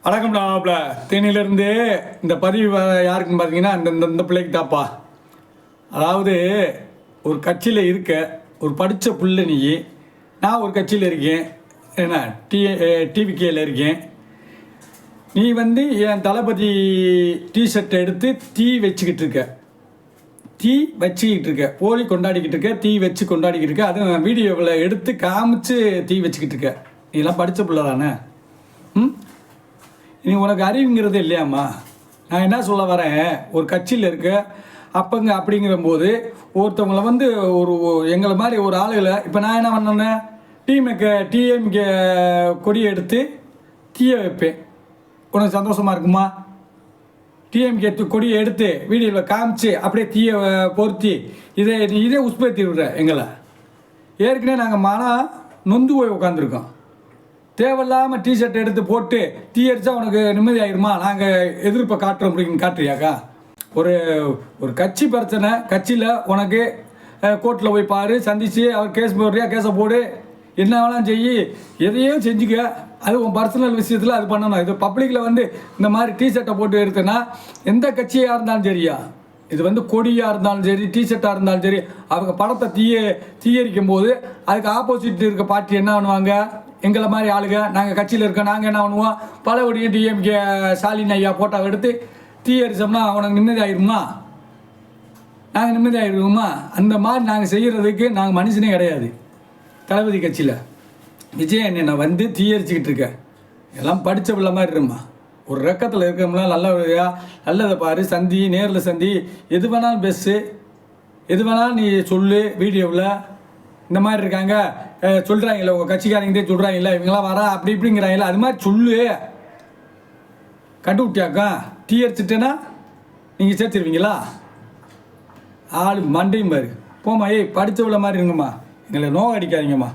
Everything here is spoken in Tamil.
வணக்கம் டாப்ல தேனியிலேருந்து இந்த பதிவு யாருக்குன்னு பார்த்தீங்கன்னா இந்த பிள்ளைக்கு தாப்பா. அதாவது ஒரு கட்சியில் இருக்க ஒரு படித்த புள்ள நீ, நான் ஒரு கட்சியில் இருக்கேன், என்ன டிவிகேயில் இருக்கேன். நீ என் தளபதி டிஷர்ட்டை எடுத்து தீ வச்சுக்கிட்டு இருக்க, போலி கொண்டாடிக்கிட்டு இருக்க, தீ வச்சு கொண்டாடிக்கிட்டு இருக்க. அதை நான் வீடியோவில் எடுத்து காமிச்சு தீ வச்சுக்கிட்டு இருக்க. நீ எல்லாம் படித்த பிள்ளை தானே? நீ உனக்கு அறிவுங்கிறது இல்லையாம்மா? நான் என்ன சொல்ல வரேன், ஒரு கட்சியில் இருக்க அப்படிங்கிற போது ஒருத்தவங்களை ஒரு எங்களை மாதிரி ஒரு ஆளுகளை இப்போ நான் என்ன பண்ணேன், டிஎம்கே கொடியை எடுத்து தீயை வைப்பேன். உனக்கு சந்தோஷமாக இருக்குமா? டிஎம்கே கொடியை எடுத்து வீடியோவில் காமிச்சு அப்படியே தீயை பொருத்தி இதே உஸ்பேத்தி விடுற எங்களை. ஏற்கனவே நாங்கள் மனம் நொந்து போய் உட்காந்துருக்கோம். தேவையில்லாமல் டிஷர்ட் எடுத்து போட்டு தீ அடித்தா உனக்கு நிம்மதி ஆகிருமா? நாங்கள் எதிர்ப்பை காட்டுறோம் அப்படின்னு காட்டுறியாக்கா? ஒரு கட்சி பிரச்சனை, கட்சியில் உனக்கு கோர்ட்டில் போய் பாரு, சந்திச்சு அவர் கேஸ் போடுறியா, கேஸை போடு, என்ன வேணாலும் செய்யி, எதையும் செஞ்சுக்க. அது உன் பர்சனல் விஷயத்தில் அது பண்ணணும். இது பப்ளிக்கில் இந்த மாதிரி டிஷர்ட்டை போட்டு எடுத்தேன்னா எந்த கட்சியாக இருந்தாலும் சரியா, இது கொடியாக இருந்தாலும் சரி, டிஷர்ட்டாக இருந்தாலும் சரி, அவங்க படத்தை தீயரிக்கும் போது அதுக்கு ஆப்போசிட் இருக்க பார்ட்டி என்ன பண்ணுவாங்க? எங்களை மாதிரி ஆளுங்க, நாங்கள் கட்சியில் இருக்கோம், நாங்கள் என்ன பண்ணுவோம், பலபடியும் டிஎம்கே ஸ்டாலின் ஐயா போட்டோ எடுத்து தீ அடித்தோம்னா அவனுக்கு நிம்மதி ஆகிருமா? நாங்கள் நிம்மதி ஆகிருவோமா? அந்த மாதிரி நாங்கள் செய்கிறதுக்கு நாங்கள் மனுஷனே கிடையாது. தளபதி கட்சியில் விஜய் அண்ணனை தீ அரிச்சிக்கிட்டு இருக்க எல்லாம் படித்த பிள்ளை மாதிரி இருமா. ஒரு ரெக்கத்தில் இருக்கிறவங்களாம் நல்லதை பாரு, சந்தி, நேரில் சந்தி, எது வேணாலும் பேசு, எது வேணாலும் நீ சொல்லு. வீடியோவில் இந்த மாதிரி இருக்காங்க சொல்கிறாங்களே, உங்கள் கட்சிக்காரங்க சொல்கிறாங்களே, இவங்களாம் வரா அப்படி இப்படிங்கிறாங்களே, அது மாதிரி சொல்லு. கண்டு விட்டியாக்கா டீ அடிச்சுட்டேன்னா நீங்கள் சேர்த்துருவீங்களா? ஆள் மண்டையும் பாரு போம்மா. படித்தவள மாதிரி இருங்கம்மா, எங்களை நோய் அடிக்காதீங்கம்மா.